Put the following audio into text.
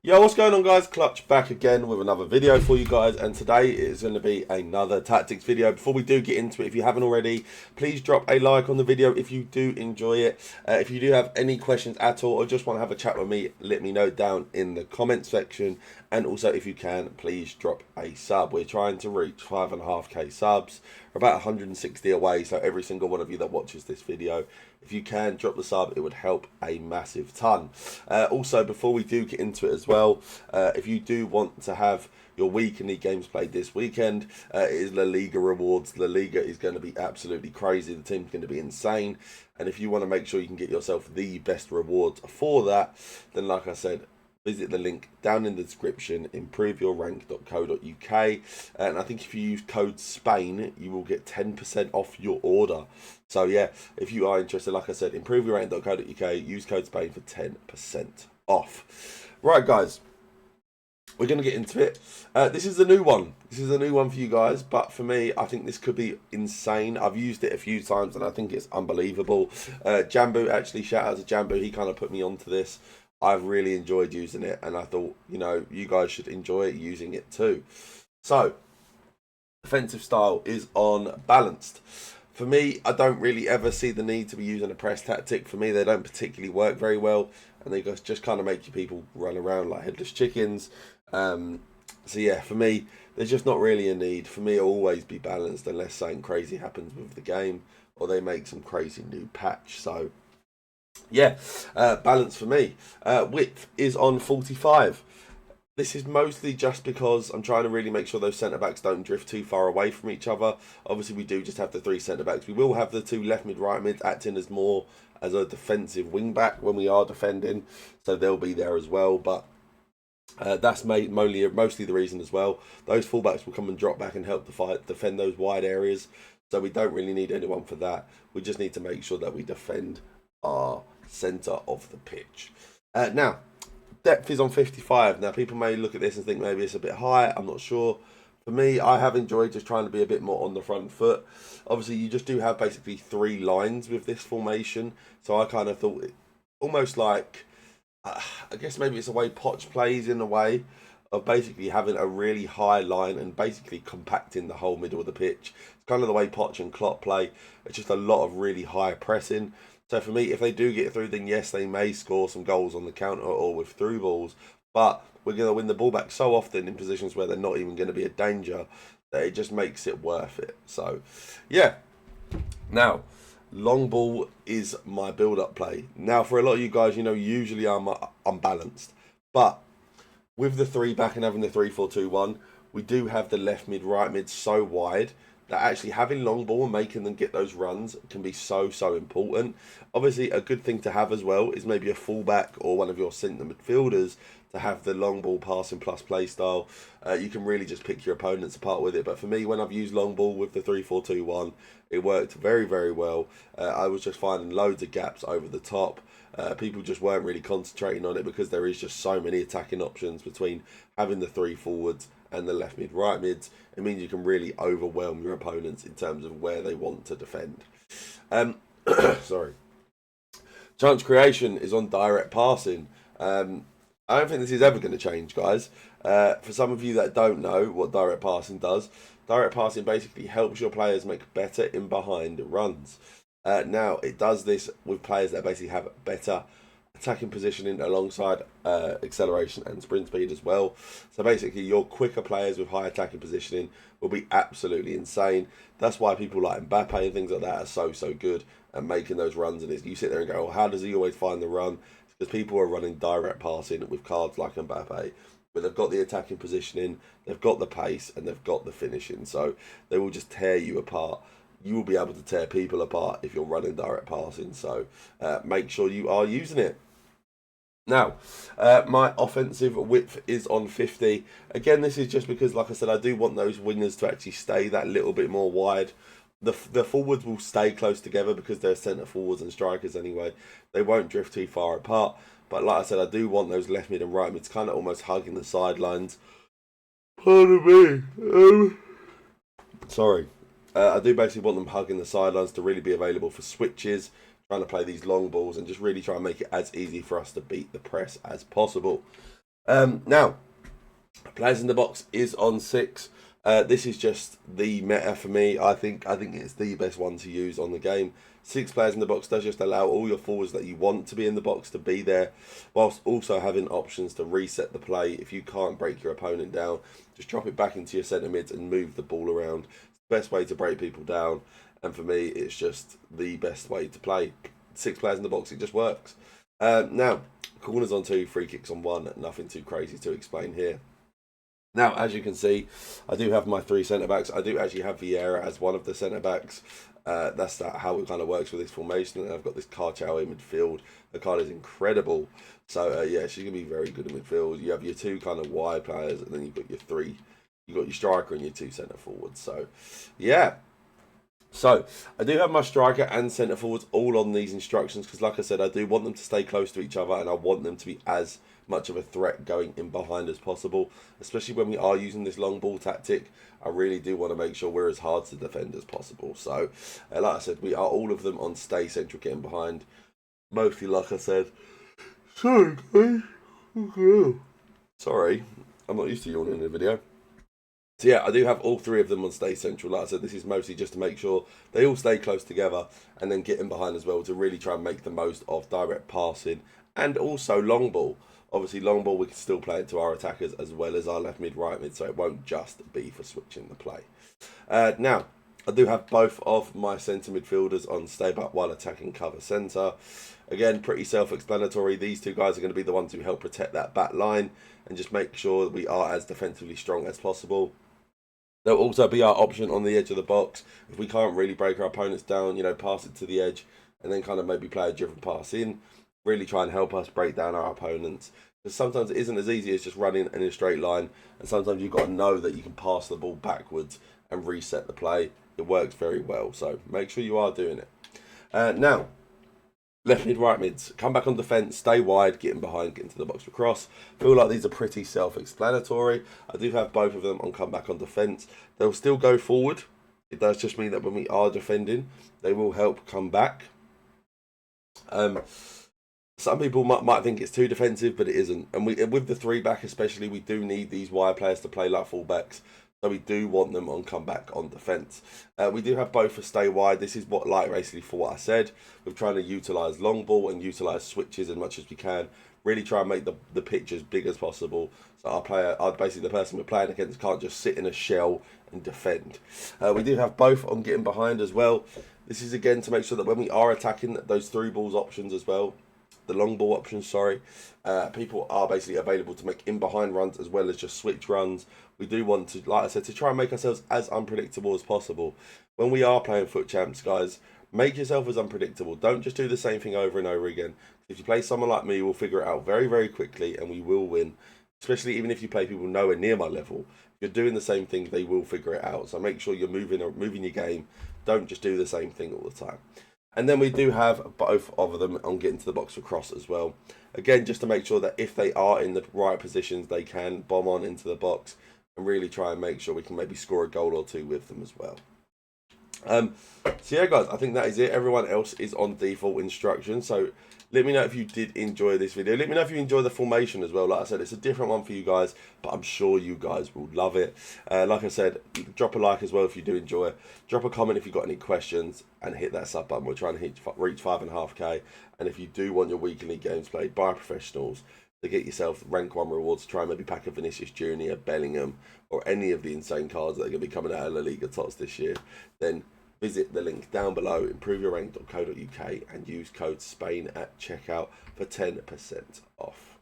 Yo, what's going on, guys? Clutch back again with another video for you guys, and today is going to be another tactics video. Before we do get into it, if you haven't already, please drop a like on the video if you do enjoy it. If you do have any questions at all or just want to have a chat with me, let me know down in the comment section. And also, if you can, please drop a sub. We're trying to reach 5.5k subs. We're about 160 away, so every single one of you that watches this video, if you can drop the sub, it would help a massive ton. Also, before we do get into it as well, if you do want to have your weekly games played this weekend, it is La Liga rewards. La Liga is going to be absolutely crazy. The team's going to be insane. And if you want to make sure you can get yourself the best rewards for that, then like I said, visit the link down in the description, improveyourrank.co.uk, and I think if you use code SPAIN, you will get 10% off your order. So yeah, if you are interested, like I said, improveyourrank.co.uk, use code SPAIN for 10% off. Right, guys, we're going to get into it. This is a new one. This is a new one for you guys, but for me, I think this could be insane. I've used it a few times, and I think it's unbelievable. Jamboo, actually, shout out to Jamboo. He kind of put me onto this. I've really enjoyed using it, and I thought, you know, you guys should enjoy using it too. So, defensive style is on balanced. For me, I don't really ever see the need to be using a press tactic. For me, they don't particularly work very well, and they just kind of make you people run around like headless chickens. So yeah, for me, there's just not really a need. For me, it'll always be balanced unless something crazy happens with the game or they make some crazy new patch. So yeah, balance for me. Width is on 45. This is mostly just because I'm trying to really make sure those centre-backs don't drift too far away from each other. Obviously, we do just have the three centre-backs. We will have the two left mid, right mid acting as more as a defensive wing-back when we are defending. So they'll be there as well. But that's mostly the reason as well. Those fullbacks will come and drop back and help defend those wide areas. So we don't really need anyone for that. We just need to make sure that we defend our centre of the pitch. Now, depth is on 55. Now, people may look at this and think maybe it's a bit high. I'm not sure. For me, I have enjoyed just trying to be a bit more on the front foot. Obviously, you just do have basically three lines with this formation. So I kind of thought it almost like, I guess maybe it's a way Poch plays in a way of basically having a really high line and basically compacting the whole middle of the pitch. It's kind of the way Poch and Klopp play. It's just a lot of really high pressing. So for me, if they do get through, then yes, they may score some goals on the counter or with through balls. But we're going to win the ball back so often in positions where they're not even going to be a danger that it just makes it worth it. So, yeah. Now, long ball is my build-up play. Now, for a lot of you guys, you know, usually I'm unbalanced. But with the 3-back and having the 3-4-2-1, we do have the left mid, right mid so wide that actually having long ball and making them get those runs can be so important. Obviously, a good thing to have as well is maybe a fullback or one of your centre midfielders to have the long ball passing plus play style. You can really just pick your opponents apart with it. But for me, when I've used long ball with the 3-4-2-1, it worked very well. I was just finding loads of gaps over the top. People just weren't really concentrating on it because there is just so many attacking options between having the three forwards and the left mid, right mids. It means you can really overwhelm your opponents in terms of where they want to defend. Sorry. Chance creation is on direct passing. I don't think this is ever going to change, guys. For some of you that don't know what direct passing does, direct passing basically helps your players make better in behind runs. Now, it does this with players that basically have better attacking positioning alongside acceleration and sprint speed as well. So basically, your quicker players with high attacking positioning will be absolutely insane. That's why people like Mbappe and things like that are so good at making those runs. And you sit there and go, well, how does he always find the run? Because people are running direct passing with cards like Mbappe, but they've got the attacking positioning, they've got the pace, and they've got the finishing. So they will just tear you apart. You will be able to tear people apart if you're running direct passing. So make sure you are using it. Now, my offensive width is on 50. Again, this is just because, like I said, I do want those wingers to actually stay that little bit more wide. The forwards will stay close together because they're centre forwards and strikers anyway. They won't drift too far apart. But like I said, I do want those left mid and right mids kind of almost hugging the sidelines. Pardon me. Sorry. I do basically want them hugging the sidelines to really be available for switches, trying to play these long balls and just really try and make it as easy for us to beat the press as possible. Now, players in the box is on 6. This is just the meta for me. I think it's the best one to use on the game. 6 players in the box does just allow all your forwards that you want to be in the box to be there, whilst also having options to reset the play. If you can't break your opponent down, just drop it back into your centre mids and move the ball around. It's the best way to break people down, and for me, it's just the best way to play. 6 players in the box, it just works. Now, corners on 2, free kicks on 1. Nothing too crazy to explain here. Now, as you can see, I do have my 3 centre-backs. I do actually have Vieira as one of the centre-backs. That's how it kind of works with this formation. And I've got this Carchow in midfield. The card is incredible. So, yeah, she's going to be very good in midfield. You have your 2 kind of wide players, and then you've got your 3. You've got your striker and your 2 centre-forwards. So, yeah. So, I do have my striker and centre-forwards all on these instructions because, like I said, I do want them to stay close to each other and I want them to be as much of a threat going in behind as possible, especially when we are using this long ball tactic. I really do want to make sure we're as hard to defend as possible. So, like I said, we are all of them on stay central getting behind. Mostly, like I said. Sorry, guys. Sorry, I'm not used to yawning in the video. So yeah, I do have all 3 of them on stay central. Like I said, this is mostly just to make sure they all stay close together and then get in behind as well to really try and make the most of direct passing and also long ball. Obviously, long ball we can still play it to our attackers as well as our left mid, right mid, so it won't just be for switching the play. Now, I do have both of my centre midfielders on stay back while attacking cover centre. Again, pretty self-explanatory. These 2 guys are going to be the ones who help protect that back line and just make sure that we are as defensively strong as possible. There'll also be our option on the edge of the box. If we can't really break our opponents down, you know, pass it to the edge and then kind of maybe play a driven pass in. Really try and help us break down our opponents. Because sometimes it isn't as easy as just running in a straight line. And sometimes you've got to know that you can pass the ball backwards and reset the play. It works very well. So make sure you are doing it. Now, left mid, right mids. Come back on defence, stay wide, get in behind, get into the box for cross. Feel like these are pretty self-explanatory. I do have both of them on come back on defence. They'll still go forward. It does just mean that when we are defending, they will help come back. Some people might think it's too defensive, but it isn't. And with the 3 back especially, we do need these wide players to play like full backs. So we do want them on comeback on defence. We do have both for stay wide. This is what basically for what I said. We're trying to utilise long ball and utilise switches as much as we can. Really try and make the pitch as big as possible. So basically the person we're playing against can't just sit in a shell and defend. We do have both on getting behind as well. This is again to make sure that when we are attacking, those through balls options as well. The long ball options, sorry. People are basically available to make in behind runs as well as just switch runs. We do want to, like I said, to try and make ourselves as unpredictable as possible. When we are playing foot champs, guys, make yourself as unpredictable. Don't just do the same thing over and over again. If you play someone like me, we'll figure it out very, very quickly and we will win. Especially even if you play people nowhere near my level. If you're doing the same thing, they will figure it out. So make sure you're moving your game. Don't just do the same thing all the time. And then we do have both of them on getting to the box for cross as well. Again, just to make sure that if they are in the right positions, they can bomb on into the box and really try and make sure we can maybe score a goal or 2 with them as well. So yeah, guys, I think that is it. Everyone else is on default instructions. So let me know if you did enjoy this video. Let me know if you enjoy the formation as well. Like I said, it's a different one for you guys, but I'm sure you guys will love it. Like I said, drop a like as well if you do enjoy it. Drop a comment if you've got any questions and hit that sub button. We're trying to reach 5.5k. And if you do want your weekly games played by professionals to get yourself rank 1 rewards, try and maybe pack a Vinicius Junior, Bellingham, or any of the insane cards that are going to be coming out of La Liga Tots this year, then visit the link down below, improveyourrank.co.uk, and use code SPAIN at checkout for 10% off.